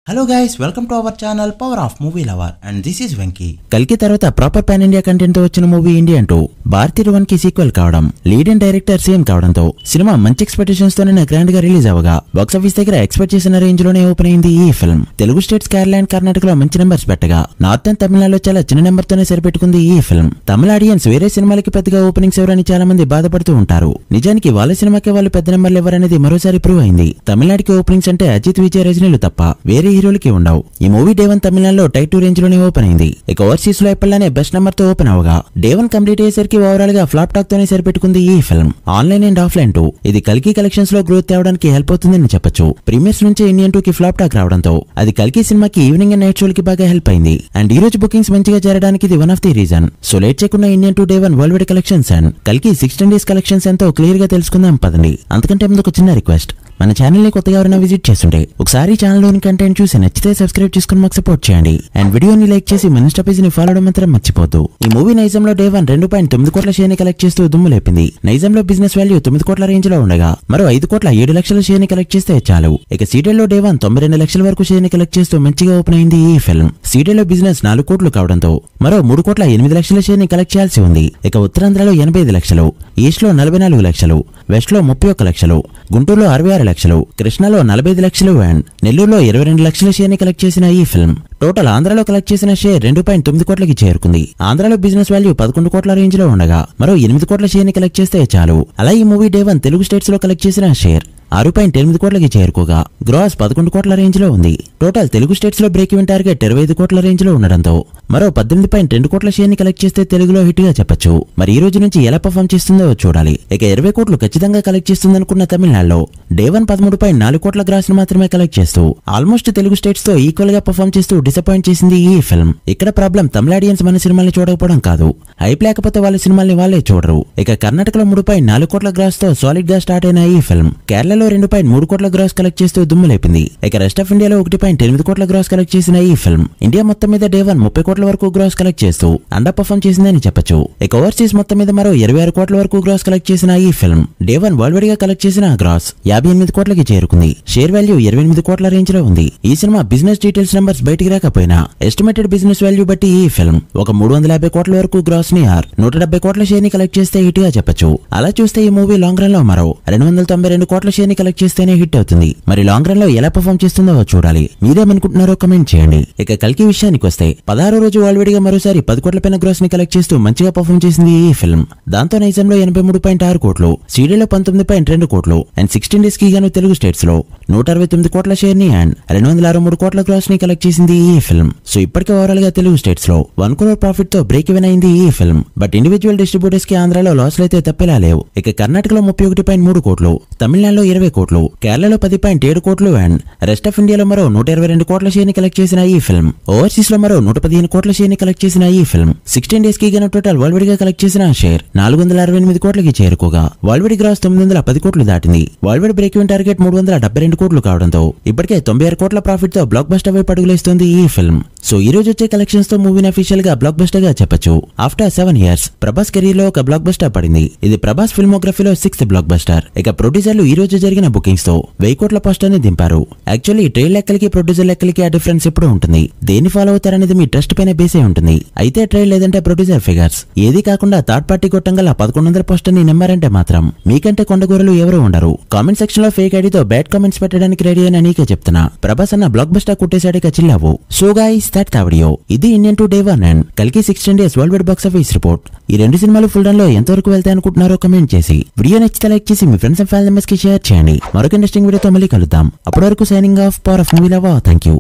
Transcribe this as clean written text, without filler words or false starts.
Hello guys, welcome to our channel Power of Movie Lover and this is Venki. కల్కి తర్వాత proper pan India content తో వచ్చిన movie Indian 2 భారతీయ 1 కి sequel కావడం, lead and director same కావడంతో cinema మంచి expectations తోనే గ్రాండ్ గా రిలీజ్ అవగా బాక్స్ ఆఫీస్ దగ్గర ఎక్స్పెక్ట్ చేసిన రేంజ్ లోనే ఓపెన్ అయింది ఈ film. Telugu states Kerala and కర్ణాటకలో మంచి నెంబర్స్ పెట్టగా నార్త్ అండ్ తమిళనాడులో చాలా చిన్న నెంబర్ తోనే సరిపెట్టుకుంది ఈ ఫిల్మ్. తమిళ ఆడియన్స్ వేరే సినిమాలకి పెద్దగా ఓపెనింగ్స్ ఎవరని చాలా మంది బాధపడుతూ ఉంటారు. నిజానికి వాళ్ళ సినిమాకి వాళ్ళు పెద్ద నెంబర్లు ఎవరనేది మరోసారి ప్రూవ్ అయింది. తమిళనాడుకి ఓపెనింగ్స్ అంటే అజిత్, విజయ్, రజనీలు తప్ప వేరే హీరోలకి ఉండవు. ఈ మూవీ డే 1 తమిళనాడులో టైప్ 2 రేంజ్ లోనే ఓపెన్ అయింది. ఇక ఓవర్సీస్ లో ఎప్పటిలానే బెస్ట్ నెంబర్ తో ఓపెన్ అవగా డే 1 కంప్లీట్ అయ్యేసరికి ఓవరాల్ గా ఫ్లాప్ టాక్ తోనే సరిపెట్టుకుంది ఈ ఫిల్మ్. ఆన్లైన్ అండ్ ఆఫ్లైన్ 2 ఇది కల్కి కలెక్షన్స్ లో గ్రోత్ తేవడానికి హెల్ప్ అవుతుందని చెప్పొచ్చు. ప్రీమియర్స్ నుంచి ఇండియన్ 2 కి ఫ్లాప్ టాక్ రావడంతో అది కల్కి సినిమాకి ఈవినింగ్ అండ్ నైట్ షోలకి బాగా హెల్ప్ అయింది. అండ్ ఈ రోజు బుకింగ్స్ మంచిగా జరగడానికి ఇది one of the reason. So late చేయకుండా Indian 2 day 1 world wide collections and కల్కి 16 డేస్ కలెక్షన్స్ ఎంతో క్లియర్ గా తెలుసుకుందాం పదండి. అంతకంటే ముందు ఒక చిన్న రిక్వెస్ట్, మన ఛానల్ ని కొత్తగా ఎవరైనా విజిట్ చేస్తుంటే ఒకసారి ఛానల్ లోని కంటెంట్ చూసి నచ్చితే సబ్స్క్రైబ్ చేసుకుని మాకు సపోర్ట్ చేయండి. అండ్ వీడియోని లైక్ చేసి మన ఇన్స్టా పేజ్ ని ఫాలో అవడం మాత్రం మర్చిపోద్దు. ఈ మూవీ నైజంలో డే 1 2.9 కోట్ల షేర్ ని కలెక్ట్ చేస్తూ దుమ్ము లేపింది. నైజంలో బిజినెస్ వాల్యూ 9 కోట్ల రేంజ్ లో ఉండగా మరో 5 కోట్ల 7 లక్షల షేర్ ని కలెక్ట్ చేస్తే చాలు. ఇక సీడెల్లో డే 1 92 లక్షల వరకు షేర్ ని కలెక్ట్ చేస్తూ మంచిగా ఓపెన్ అయింది ఈ ఫిల్మ్. సీడెల్లో బిజినెస్ 4 కోట్లు కావడంతో మరో 3 కోట్ల 8 లక్షల షేర్ ని కలెక్ట్ చేయాల్సి ఉంది. ఇక ఉత్తరాంధ్రలో 85 లక్షలు, ఈస్ట్ లో 44 లక్షలు, వెస్ట్ లో 31 లక్షలు, గుంటూరులో 66 లక్షలు, కృష్ణాలో 45 లక్షలు అండ్ నెల్లూరులో 22 లక్షల షేర్ ని కలెక్ట్ చేసిన ఈ ఫిల్మ్ టోటల్ ఆంధ్రాలో కలెక్ట్ చేసిన షేర్ 2.9 కోట్లకి చేరుకుంది. ఆంధ్రాలో బిజినెస్ వాల్యూ 11 కోట్ల రేంజ్ లో ఉండగా మరో 8 కోట్ల షేర్ ని కలెక్ట్ చేస్తే చాలు. అలా ఈ మూవీ డే 1 తెలుగు స్టేట్స్ లో కలెక్ట్ చేసిన షేర్ 6.8 కోట్లకి చేరుకోగా గ్రాస్ 11 కోట్ల రేంజ్ లో ఉంది. టోటల్ తెలుగు స్టేట్స్ లో బ్రేక్ ఈవెన్ టార్గెట్ 25 కోట్ల రేంజ్ లో ఉండడంతో మరో 18.2 కోట్ల షేర్ ని కలెక్ట్ చేస్తే తెలుగులో హిట్ గా చెప్పొచ్చు. మరి ఈ రోజు నుంచి ఎలా పర్ఫామ్ చేస్తుందో చూడాలి. ఇక 20 కోట్లు ఖచ్చితంగా కలెక్ట్ చేస్తుందనుకున్న తమిళనాడులో డే 1 13.4 కోట్ల గ్రాస్ ను మాత్రమే కలెక్ట్ చేస్తూ ఆల్మోస్ట్ తెలుగు స్టేట్స్ తో ఈక్వల్ గా పర్ఫామ్ చేస్తూ డిసప్పాయింట్ చేసింది ఈ ఫిల్మ్. ఇక్కడ ప్రాబ్లం తమిళ ఆడియన్స్ మన సినిమాల్ని చూడకపోవడం కాదు, హైప్ లేకపోతే వాళ్ళ సినిమాల్ని వాళ్ళే చూడరు. ఇక కర్ణాటకలో 3.4 కోట్ల గ్రాస్ తో సాలిడ్ గా స్టార్ట్ అయిన ఈ ఫిల్మ్ కేరళలో 2.3 కోట్ల గ్రాస్ కలెక్ట్ చేస్తూ దుమ్ము లేపింది. ఇక రెస్ట్ ఆఫ్ ఇండియాలో 1.8 కోట్ల గ్రాస్ కలెక్ట్ చేసిన ఈ ఫిల్మ్ ఇండియా మొత్తం మీద డే 1 30 కోట్ల వరకు గ్రాస్ కలెక్ట్ చేస్తూ అండర్ పర్ఫామ్ చేసిందని చెప్పొచ్చు. ఇక ఓవర్సీస్ మొత్తం మీద మరో 26 కోట్ల వరకు గ్రాస్ కలెక్ట్ చేసిన ఈ ఫిల్మ్ డే 1 వరల్డ్ వైడ్ గా కలెక్ట్ చేసిన గ్రాస్ 58 కోట్లకి చేరుకుంది. షేర్ వాల్యూ 28 కోట్ల రేంజ్ లో ఉంది. ఈ సినిమా బిజినెస్ డీటెయిల్స్ నంబర్స్ బయటికి రాకపోయినా ఎస్టిమేటెడ్ బిజినెస్ వాల్యూ బట్టి ఈ ఫిల్మ్ ఒక 350 కోట్ల వరకు గ్రాస్ ని 170 కోట్ల షేర్ ని కలెక్ట్ చేస్తే హిట్ గా చెప్పొచ్చు. అలా చూస్తే ఈ మూవీ లాంగ్ రన్ లో మరో 292 కోట్ల షేర్ ని కలెక్ట్ చేస్తేనే హిట్ అవుతుంది. మరి లాంగ్ రన్ లో ఎలా పర్ఫామ్ చేస్తుందో చూడాలి. మీరేమనుకుంటున్నారో కమెంట్ చేయండి. ఇక కల్కి విషయానికి వస్తే 16వ రోజు ఆల్రెడీ గా మరోసారి 10 కోట్ల పైన గ్రాస్ ని కలెక్ట్ చేస్తూ మంచిగా పర్ఫామ్ చేసింది ఈ ఫిల్మ్. దాంతో నైజంలో 83.6 కోట్లు, సీడీలో 19.2 కోట్లు అండ్ 16 డేస్ కి గాను తెలుగు స్టేట్స్ లో 169 కోట్ల షేర్ ని అండ్ 263 కోట్ల గ్రాస్ ని కలెక్ట్ చేసింది ఈ ఫిల్మ్. సో ఇప్పటికే ఓవరాల్ గా తెలుగు స్టేట్స్ లో 1 crore ప్రాఫిట్ తో బ్రేక్ ఈవెన్ అయింది ఈ ఫిల్మ్. బట్ ఇండివిజువల్ డిస్ట్రిబ్యూటర్స్ కి ఆంధ్రాలో లాస్ అయితే తప్పేలా లేవు. ఇక కర్ణాటకలో 31.3 కోట్లు, తమిళనాడులో 20 కోట్లు, కేరళలో 10.7 కోట్లు అండ్ రెస్ట్ ఆఫ్ ఇండియాలో మరో 122 కోట్ల షేర్ ని కలెక్ట్ చేసిన ఈ ఫిల్మ్. ఓవర్సీస్ లో మరో 115 కోట్ల షేర్ ని కలెక్ట్ చేసిన ఈ ఫిల్మ్ 16 డేస్ కి గాను టోటల్ వరల్డ్ వైడ్ గా కలెక్ట్ చేసిన షేర్ 468 కోట్లకి చేరుకోగా వరల్డ్ వైడ్ గ్రాస్ 910 కోట్లు దాటింది. World wide break even target 372 కోట్లు కావడంతో ఇప్పటికే 96 కోట్ల ప్రాఫిట్ తో బ్లాక్ బస్టర్ వైపు అడుగులేస్తుంది ఈ ఫిల్మ్. సో ఈ రోజు వచ్చే కలెక్షన్స్ తో మూవీని అఫీషియల్ గా బ్లాక్ బస్టర్ గా చెప్పొచ్చు. ఆఫ్టర్ 7 years ప్రభాస్ కెరీర్ లో ఒక బ్లాక్ బస్టర్ పడింది. ఇది ప్రభాస్ ఫిల్మోగ్రఫీలో 6th బ్లాక్ బస్టర్. ఇక ప్రొడ్యూసర్లు ఈ రోజు జరిగిన బుకింగ్స్ తో 1000 కోట్ల పోస్టర్ ని దింపారు. యాక్చువల్లీ ట్రైల్ లెక్కలకి ప్రొడ్యూసర్ లెక్కలకి ఆ డిఫరెన్స్ ఎప్పుడు ఉంటుంది. దేన్ని ఫాలో అవుతారనేది మీ ట్రస్ట్ పైన బేసే ఉంటుంది. అయితే ట్రైల్ లేదంటే ప్రొడ్యూసర్ ఫిగర్స్ ఏది కాకుండా థర్డ్ పార్టీ కొట్టంగా 1100 పోస్టర్ ని నెమ్మారంటే మాత్రం మీకంటే కొండగూరలు ఎవరు ఉండరు. కామెంట్ సెక్షన్ లో ఫేక్ ఐడితో బ్యాడ్ కామెంట్స్ పెట్టడానికి రెడీ అని నీకే చెప్తున్నా. ప్రభాస్ అన్న బ్లాక్ బస్టర్ కుట్టేసాడిక చిల్లావు. So guys that the video. ఇది ఇండియన్ 2 డే 1 అండ్ కల్కి 16 days world wide box office report. ఈ రెండు సినిమాలు ఫుల్ రన్ లో ఎంతవరకు వెళ్తాయి అనుకుంటున్నారో కమెంట్ చేసి వీడియో నచ్చితే లైక్ చేసి మీ ఫ్రెండ్స్ అండ్ ఫ్యామిలీ మెంబర్స్ కి షేర్ చేయండి. మరొక ఇంట్రెస్టింగ్ వీడియోతో మళ్ళీ కలుద్దాం. అప్పటి వరకు signing off. Power of movie lover. Thank you.